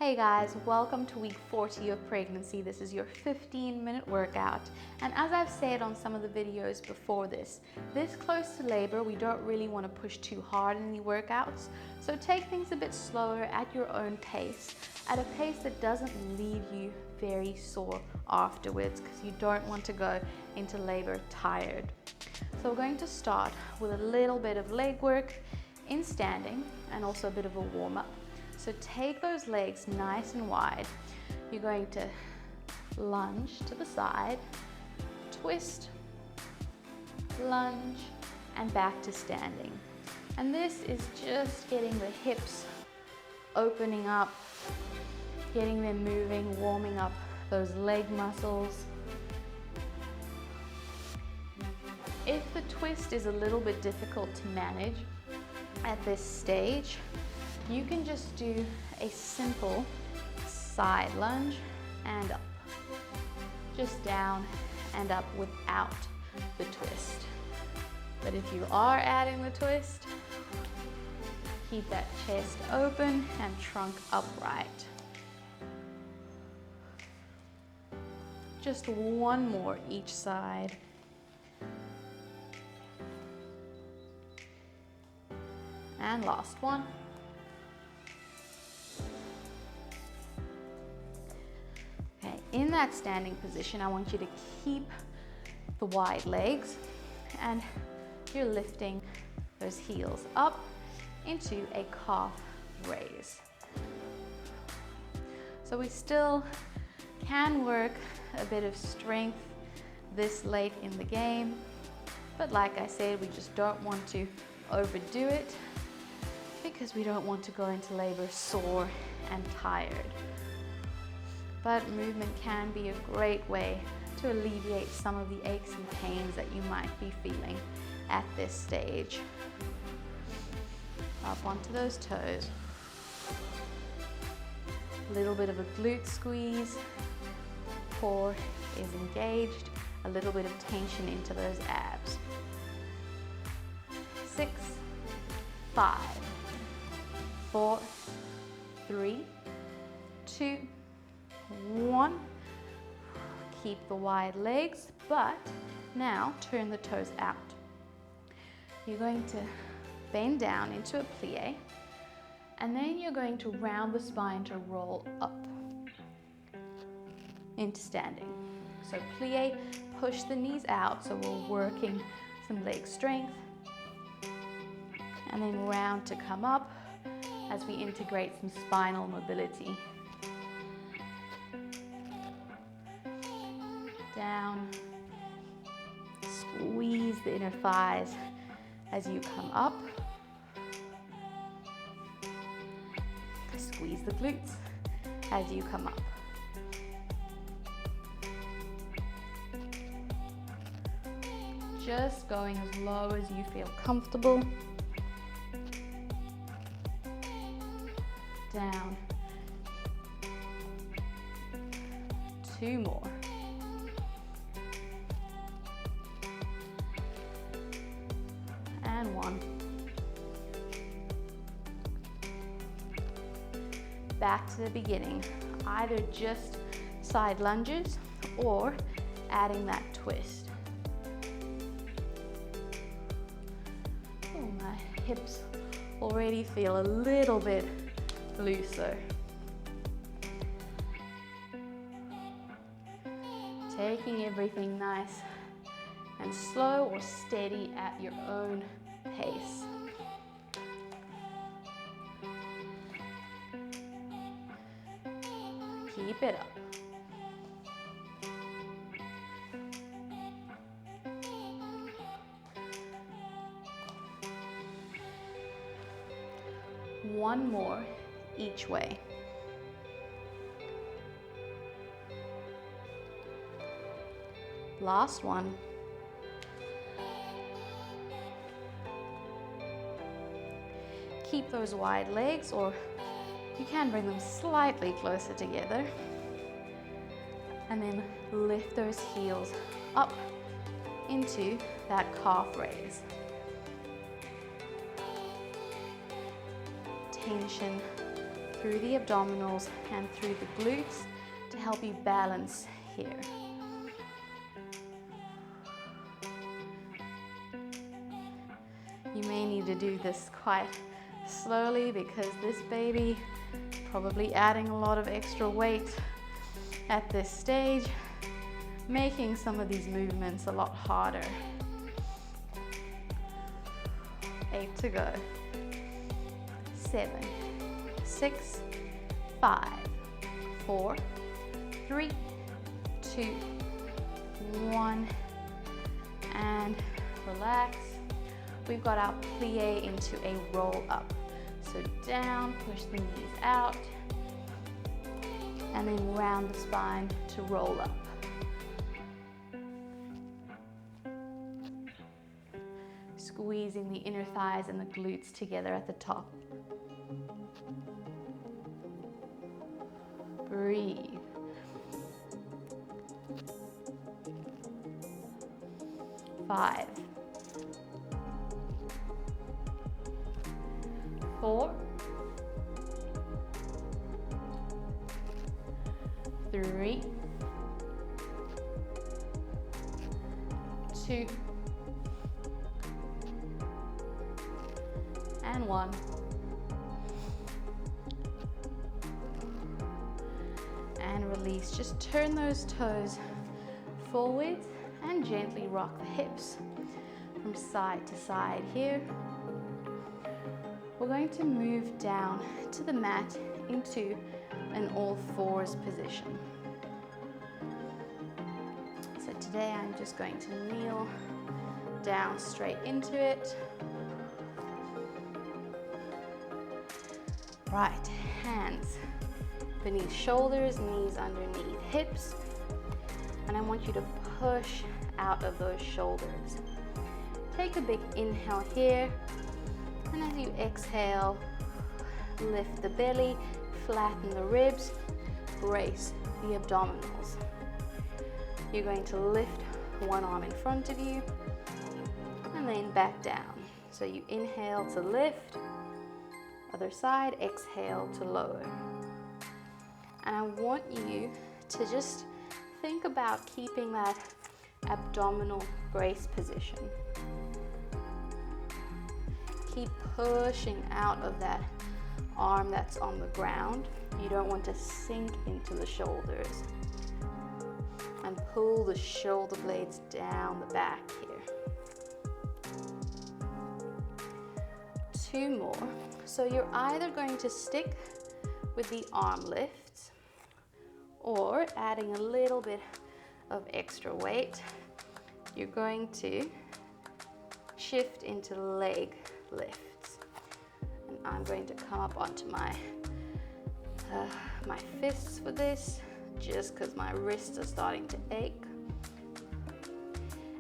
Hey guys, welcome to week 40 of pregnancy. This is your 15-minute workout. And as I've said on some of the videos before this close to labor, we don't really want to push too hard in the workouts. So take things a bit slower at your own pace, at a pace that doesn't leave you very sore afterwards, because you don't want to go into labor tired. So we're going to start with a little bit of leg work in standing and also a bit of a warm-up. So take those legs nice and wide. You're going to lunge to the side, twist, lunge, and back to standing. And this is just getting the hips opening up, getting them moving, warming up those leg muscles. If the twist is a little bit difficult to manage at this stage, you can just do a simple side lunge and up. Just down and up without the twist. But if you are adding the twist, keep that chest open and trunk upright. Just one more each side. And last one. In that standing position, I want you to keep the wide legs and you're lifting those heels up into a calf raise. So we still can work a bit of strength this late in the game, but like I said, we just don't want to overdo it because we don't want to go into labor sore and tired. But movement can be a great way to alleviate some of the aches and pains that you might be feeling at this stage. Up onto those toes. A little bit of a glute squeeze. Core is engaged. A little bit of tension into those abs. 6, 5, 4, 3, 2, 1. Keep the wide legs, but now turn the toes out. You're going to bend down into a plie, and then you're going to round the spine to roll up into standing. So plie, push the knees out, so we're working some leg strength, and then round to come up as we integrate some spinal mobility. Down, squeeze the inner thighs as you come up, squeeze the glutes as you come up. Just going as low as you feel comfortable. Down. 2 more. And 1. Back to the beginning. Either just side lunges or adding that twist. Oh, my hips already feel a little bit looser. Taking everything nice and slow or steady at your own pace. Keep it up. One more each way. Last one. Keep those wide legs, or you can bring them slightly closer together. And then lift those heels up into that calf raise. Tension through the abdominals and through the glutes to help you balance here. You may need to do this quite slowly because this baby probably adding a lot of extra weight at this stage, making some of these movements a lot harder. 8 to go. 7, 6, 5, 4, 3, 2, 1, and relax. We've got our plie into a roll up. So down, push the knees out, and then round the spine to roll up. Squeezing the inner thighs and the glutes together at the top. Breathe. Five, 4, 3, 2, and 1. And release. Just turn those toes forward and gently rock the hips from side to side here. We're going to move down to the mat into an all fours position. So today I'm just going to kneel down straight into it. Right, hands beneath shoulders, knees underneath hips. And I want you to push out of those shoulders. Take a big inhale here. And as you exhale, lift the belly, flatten the ribs, brace the abdominals. You're going to lift one arm in front of you and then back down. So you inhale to lift, other side, exhale to lower. And I want you to just think about keeping that abdominal brace position. Keep pushing out of that arm that's on the ground. You don't want to sink into the shoulders. And pull the shoulder blades down the back here. 2 more. So you're either going to stick with the arm lifts or adding a little bit of extra weight. You're going to shift into leg lifts. And I'm going to come up onto my fists for this, just because my wrists are starting to ache.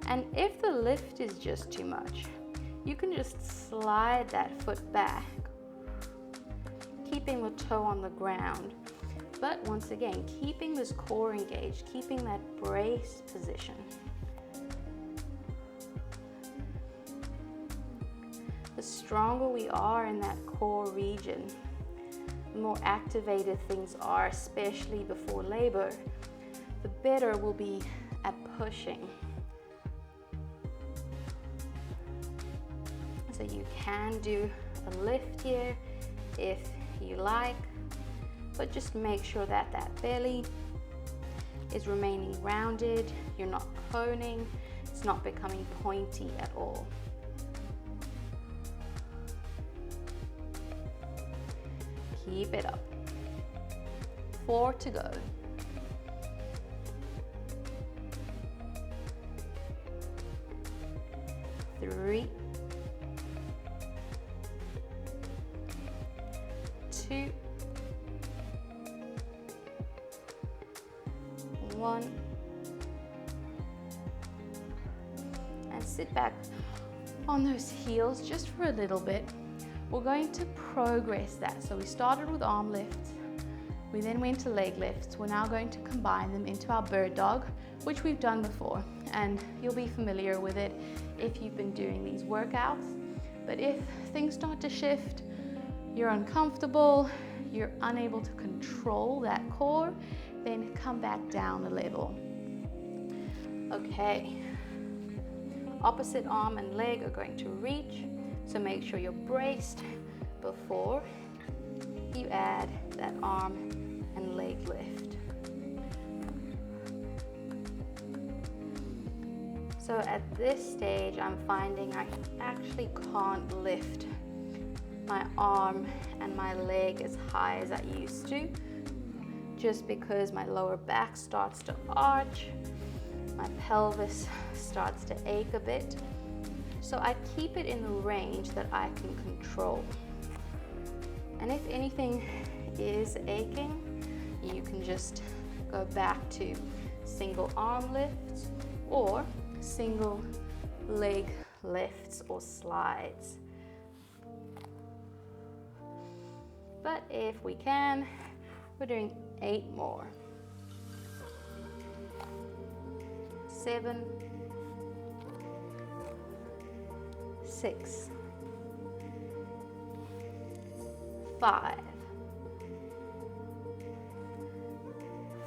And if the lift is just too much, you can just slide that foot back, keeping the toe on the ground. But once again, keeping this core engaged, keeping that brace position. The stronger we are in that core region, the more activated things are, especially before labor, the better we'll be at pushing. So you can do a lift here if you like, but just make sure that that belly is remaining rounded, you're not coning, it's not becoming pointy at all. Keep it up. 4 to go. 3, 2, 1, and sit back on those heels just for a little bit. We're going to progress that. So we started with arm lifts, we then went to leg lifts. We're now going to combine them into our bird dog, which we've done before, and you'll be familiar with it if you've been doing these workouts. But if things start to shift, you're uncomfortable, you're unable to control that core, then come back down a level. Okay, opposite arm and leg are going to reach, so make sure you're braced before you add that arm and leg lift. So at this stage, I'm finding I actually can't lift my arm and my leg as high as I used to, just because my lower back starts to arch, my pelvis starts to ache a bit. So I keep it in the range that I can control. And if anything is aching, you can just go back to single arm lifts or single leg lifts or slides. But if we can, we're doing 8 more. 7, 6, 5,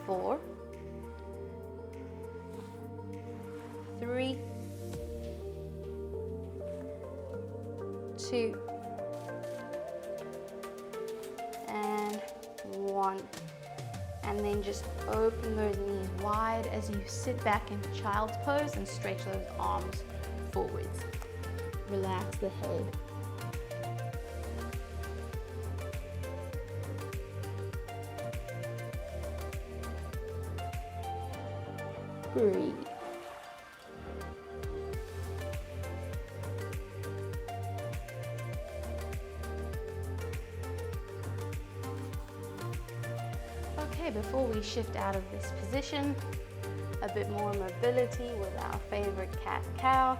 4, 3, 2, and 1. And then just open those knees wide as you sit back into child's pose and stretch those arms forwards. Relax the head. Breathe. Okay, before we shift out of this position, a bit more mobility with our favorite cat-cow.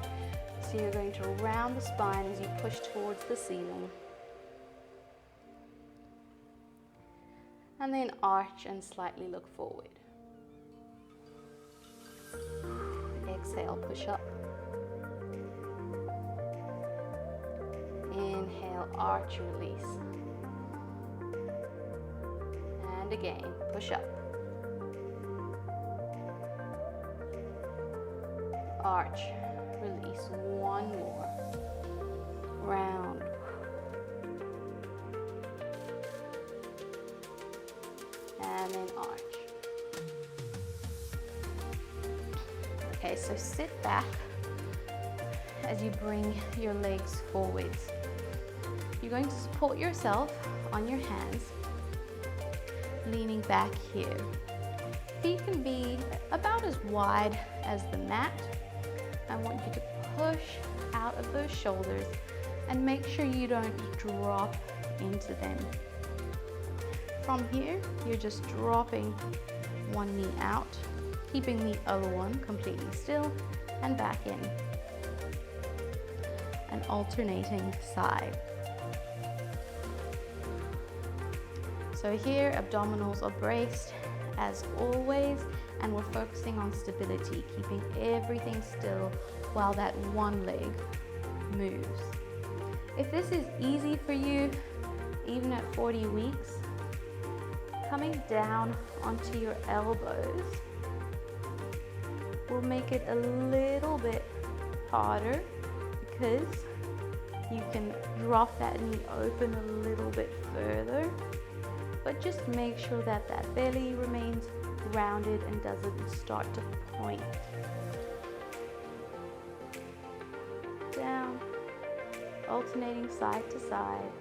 So you're going to round the spine as you push towards the ceiling. And then arch and slightly look forward. Exhale, push up. Inhale, arch, release. And again, push up. Arch, release. One more. Round. And then arch. Okay, so sit back as you bring your legs forwards. You're going to support yourself on your hands, leaning back here. Feet can be about as wide as the mat. I want you to push out of those shoulders and make sure you don't drop into them. From here, you're just dropping one knee out, keeping the other one completely still, and back in. An alternating side. So here, abdominals are braced as always, and we're focusing on stability, keeping everything still while that one leg moves. If this is easy for you, even at 40 weeks, coming down onto your elbows will make it a little bit harder because you can drop that knee open a little bit further, but just make sure that that belly remains rounded and doesn't start to point. Down, alternating side to side.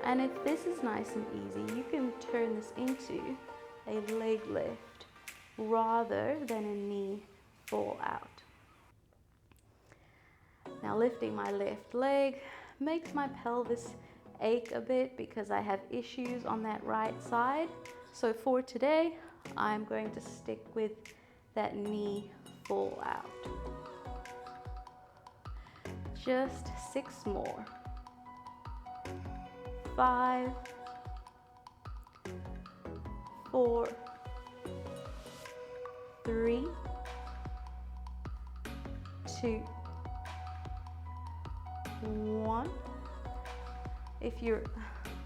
And if this is nice and easy, you can turn this into a leg lift rather than a knee fall out. Now lifting my left leg makes my pelvis ache a bit because I have issues on that right side. So for today, I'm going to stick with that knee fall out. Just 6 more. 5, 4, 3, 2, 1. If you're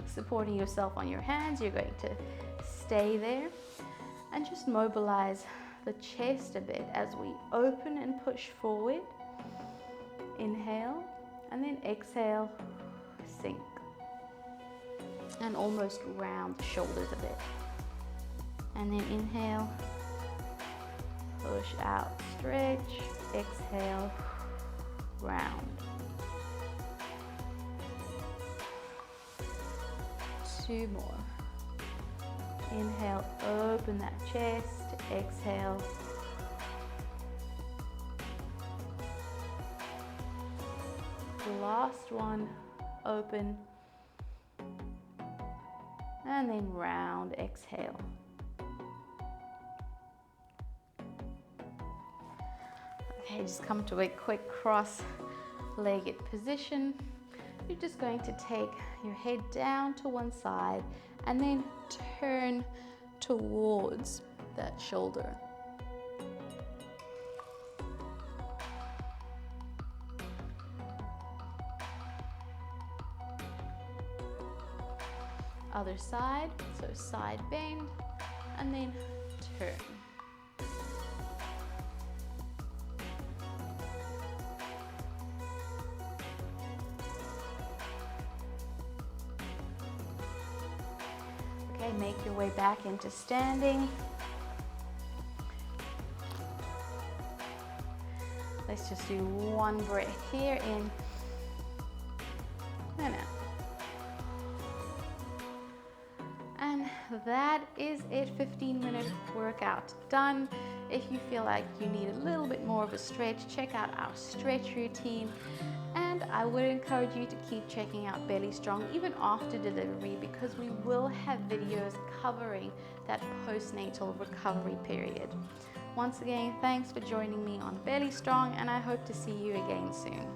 supporting yourself on your hands, you're going to stay there and just mobilize the chest a bit as we open and push forward. Inhale, and then exhale, sink. And almost round the shoulders a bit. And then inhale, push out, stretch, exhale, round. 2 more. Inhale, open that chest, exhale. Last one, open. And then round, exhale. Okay, just come to a quick cross-legged position. You're just going to take your head down to one side and then turn towards that shoulder. Other side, so side bend and then turn. Okay, make your way back into standing. Let's just do one breath here, in and out. And that is it, 15-minute workout done. If you feel like you need a little bit more of a stretch, check out our stretch routine. And I would encourage you to keep checking out Belly Strong even after delivery, because we will have videos covering that postnatal recovery period. Once again, thanks for joining me on Belly Strong, and I hope to see you again soon.